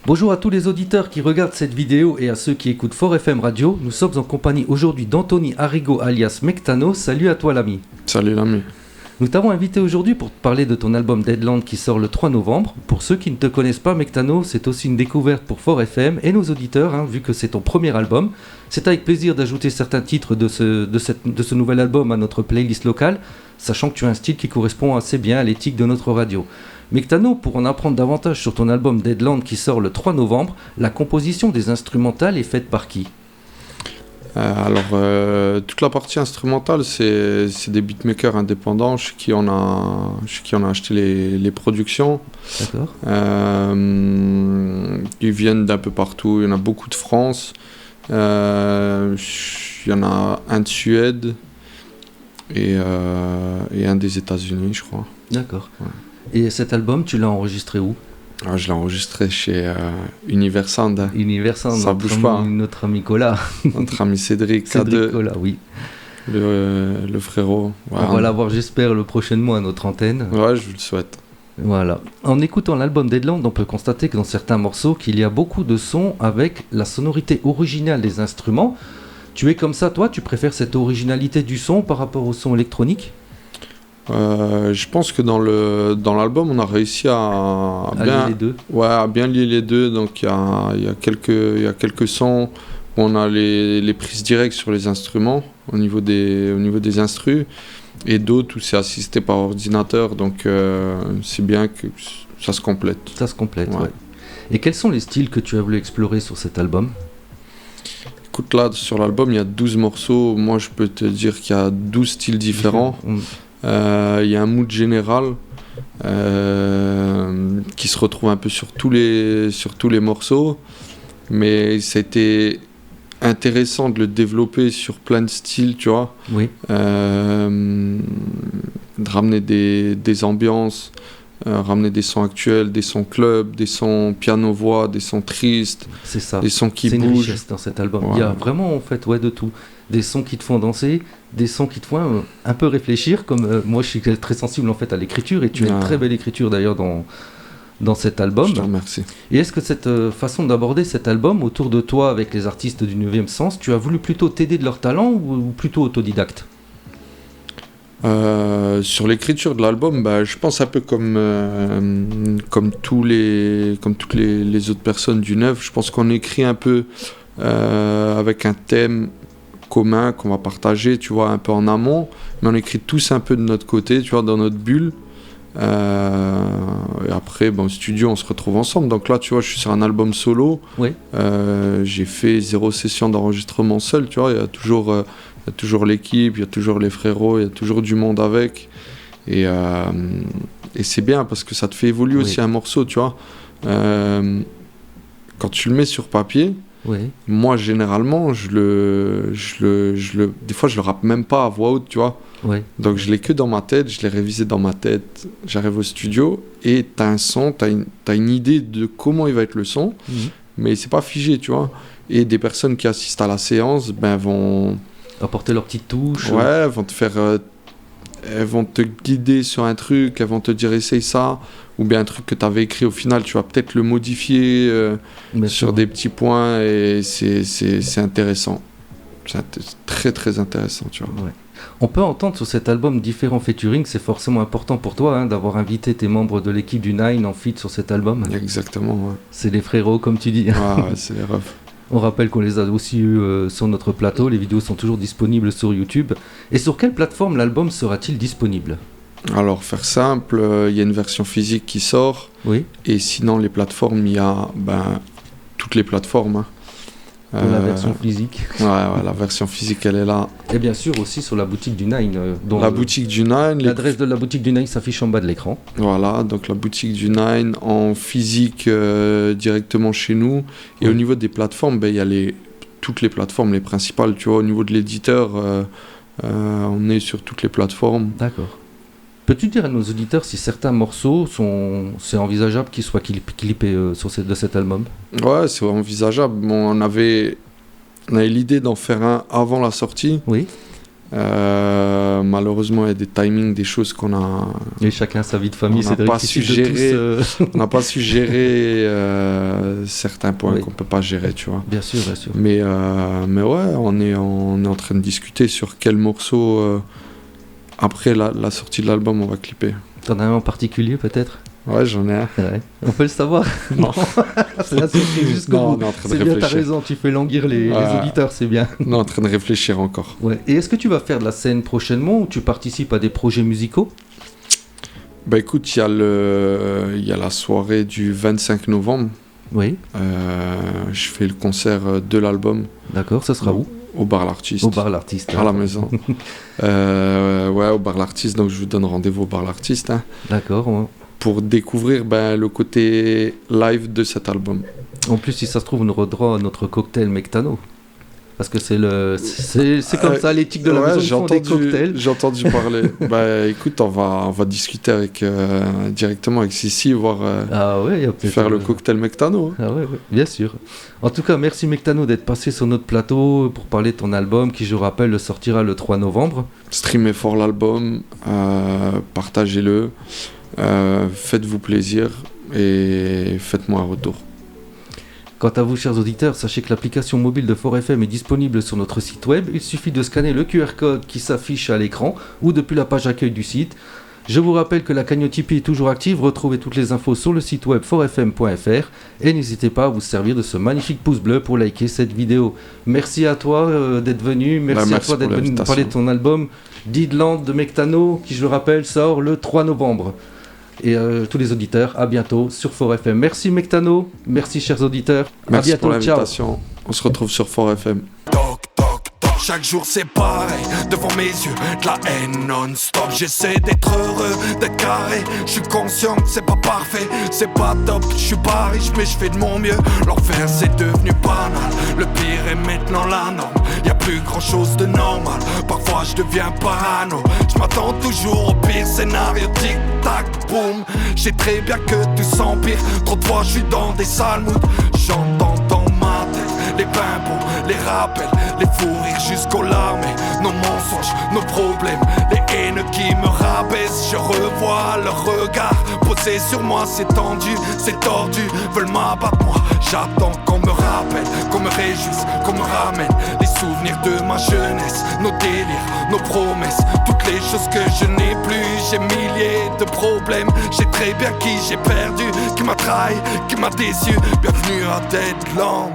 Bonjour à tous les auditeurs qui regardent cette vidéo et à ceux qui écoutent Fort FM Radio. Nous sommes en compagnie aujourd'hui d'Anthony Arrigo alias Mectano. Salut à toi l'ami. Salut l'ami. Nous t'avons invité aujourd'hui pour te parler de ton album Deadland qui sort le 3 novembre. Pour ceux qui ne te connaissent pas, Mectano, c'est aussi une découverte pour Fort FM et nos auditeurs, vu que c'est ton premier album. C'est avec plaisir d'ajouter certains titres de ce nouvel album à notre playlist locale, sachant que tu as un style qui correspond assez bien à l'éthique de notre radio. Mectano, pour en apprendre davantage sur ton album Deadland qui sort le 3 novembre, la composition des instrumentales est faite par qui ? Toute la partie instrumentale, c'est des beatmakers indépendants chez qui on a acheté les productions. D'accord. Ils viennent d'un peu partout. Il y en a beaucoup de France. Il y en a un de Suède et un des États-Unis, je crois. D'accord. Ouais. Et cet album, tu l'as enregistré où ? Je l'ai enregistré chez Universand. Universand, ça bouge pas. Notre ami Cola. Notre ami Cédric. Cédric Cola, oui. Le frérot. Ouais, on va l'avoir, j'espère, le prochain mois à notre antenne. Ouais, je vous le souhaite. Voilà. En écoutant l'album Deadland, on peut constater que dans certains morceaux, qu'il y a beaucoup de sons avec la sonorité originale des instruments. Tu es comme ça, toi ? Tu préfères cette originalité du son par rapport au son électronique ? Je pense que dans l'album, on a réussi à lier les deux. Ouais, à bien lier les deux. Donc il y a quelques sons où on a les prises directes sur les instruments au niveau des instrus, et d'autres où c'est assisté par ordinateur. Donc c'est bien que ça se complète. Ça se complète, ouais. Et quels sont les styles que tu as voulu explorer sur cet album ? Écoute, là, sur l'album, il y a 12 morceaux. Moi, je peux te dire qu'il y a 12 styles différents. Il y a un mood général qui se retrouve un peu sur tous les morceaux, mais c'était intéressant de le développer sur plein de styles, tu vois. Oui. De ramener des ambiances, ramener des sons actuels, des sons club, des sons piano-voix, des sons tristes, c'est ça. Des sons qui bougent. C'est une richesse dans cet album. Ouais. Il y a vraiment en fait de tout. Des sons qui te font danser, des sons qui te font un peu réfléchir, comme moi je suis très sensible en fait à l'écriture, et tu as une très belle écriture d'ailleurs dans cet album. Je te remercie. Et est-ce que cette façon d'aborder cet album autour de toi avec les artistes du 9e sens, tu as voulu plutôt t'aider de leur talent ou plutôt autodidacte ? Sur l'écriture de l'album, je pense un peu comme toutes les autres personnes du 9, je pense qu'on écrit un peu avec un thème commun qu'on va partager, tu vois, un peu en amont, mais on écrit tous un peu de notre côté, tu vois, dans notre bulle. Et après, au studio, on se retrouve ensemble. Donc là, tu vois, je suis sur un album solo. Oui. J'ai fait 0 session d'enregistrement seul, tu vois. Il y a toujours l'équipe, il y a toujours les frérots, il y a toujours du monde avec. Et c'est bien parce que ça te fait évoluer aussi un morceau, tu vois. Quand tu le mets sur papier, moi, généralement, des fois, je le rappe même pas à voix haute, tu vois. Donc, je l'ai que dans ma tête, je l'ai révisé dans ma tête. J'arrive au studio et t'as un son, t'as une idée de comment il va être le son, mais c'est pas figé, tu vois. Et des personnes qui assistent à la séance, vont apporter leur petite touche. Ouais, elles vont te guider sur un truc, elles vont te dire essaye ça, ou bien un truc que tu avais écrit au final, tu vas peut-être le modifier sur des petits points, et c'est intéressant. C'est très très intéressant, tu vois. Ouais. On peut entendre sur cet album différents featuring, c'est forcément important pour toi d'avoir invité tes membres de l'équipe du Nine en feat sur cet album. Exactement, ouais. C'est les frérots comme tu dis. Ouais, c'est les refs. On rappelle qu'on les a aussi eus sur notre plateau, les vidéos sont toujours disponibles sur YouTube. Et sur quelle plateforme l'album sera-t-il disponible ? Alors, faire simple, il y a une version physique qui sort. Oui. Et sinon, les plateformes, il y a toutes les plateformes. La version physique. Ouais, la version physique, elle est là. Et bien sûr aussi sur la boutique du Nine. Boutique du Nine. L'adresse de la boutique du Nine s'affiche en bas de l'écran. Voilà, donc la boutique du Nine en physique directement chez nous. Et au niveau des plateformes, il y a toutes les plateformes, les principales. Tu vois, au niveau de l'éditeur, on est sur toutes les plateformes. D'accord. Peux-tu dire à nos auditeurs si certains morceaux c'est envisageable qu'ils soient clippés de cet album ? Ouais, c'est envisageable. Bon, on avait l'idée d'en faire un avant la sortie. Oui. malheureusement, il y a des timings, des choses qu'on a... Et chacun sa vie de famille, on c'est n'a pas difficile su de gérer, tous, on n'a pas su gérer certains points Oui. qu'on peut pas gérer, tu vois. Bien sûr, bien sûr. Mais ouais, on est en train de discuter sur quel morceau, après la sortie de l'album, on va clipper. T'en as un en particulier peut-être? Ouais, j'en ai un. Ouais. On peut le savoir? Non. C'est la surprise jusqu'au Non, bout. on est en train de C'est bien, t'as réfléchir. raison, tu fais languir les auditeurs, c'est bien. On est en train de réfléchir encore. Ouais. Et est-ce que tu vas faire de la scène prochainement ou tu participes à des projets musicaux? Bah écoute, il y a la soirée du 25 novembre. Oui, Je fais le concert de l'album d'accord, ça sera où? au bar L'Artiste. Au bar L'Artiste. À la maison. Ouais, au bar L'Artiste. Donc je vous donne rendez-vous au bar L'Artiste, hein, D'accord. Ouais. pour découvrir le côté live de cet album. En plus, si ça se trouve, on aura droit à notre cocktail Mectano. Parce que c'est comme ça, l'éthique de la maison, ils font des cocktails. J'ai entendu parler. Bah écoute, on va discuter directement avec Sissi, voir Ah ouais, il y a peut-être... faire le cocktail Mectano. Ah ouais, ouais, bien sûr. En tout cas, merci Mectano d'être passé sur notre plateau pour parler de ton album qui, je rappelle, le sortira le 3 novembre. Streamez fort l'album, partagez-le, faites-vous plaisir et faites-moi un retour. Quant à vous, chers auditeurs, sachez que l'application mobile de Fort FM est disponible sur notre site web. Il suffit de scanner le QR code qui s'affiche à l'écran ou depuis la page accueil du site. Je vous rappelle que la cagnotte Tipeee est toujours active. Retrouvez toutes les infos sur le site web fortfm.fr et n'hésitez pas à vous servir de ce magnifique pouce bleu pour liker cette vidéo. Merci à toi d'être venu. Merci à toi d'être venu nous parler de ton album Deedland de Mectano qui, je le rappelle, sort le 3 novembre. Et tous les auditeurs, à bientôt sur Fort FM. Merci Mectano, merci chers auditeurs. Merci à bientôt, pour l'invitation. On se retrouve sur Fort FM. Toc, toc, toc, chaque jour c'est pareil. Devant mes yeux, de la haine non-stop. J'essaie d'être heureux, d'être carré. Je suis conscient que c'est pas parfait, c'est pas top. Je suis pas riche, mais je fais de mon mieux. L'enfer c'est devenu banal. Le pire est maintenant la norme. Y'a plus grand chose de normal. Parfois je deviens parano. Je m'attends toujours au pire scénario. Tic tac boum. J'ai très bien que tout s'empire. Trop de fois je suis dans des sales moods. J'entends dans ma tête les pimpons, les rappels, les fous rires jusqu'aux larmes. Et nos mensonges, nos problèmes, les haines qui me rabaissent. Je revois leur regard posé sur moi. C'est tendu, c'est tordu, veulent m'abattre moi. J'attends qu'on me rappelle, qu'on me réjouisse, qu'on me ramène les souvenirs de ma jeunesse, nos délires, nos promesses, toutes les choses que je n'ai plus. J'ai milliers de problèmes, j'ai très bien qui j'ai perdu, qui m'a trahi, qui m'a déçu. Bienvenue à Deadland.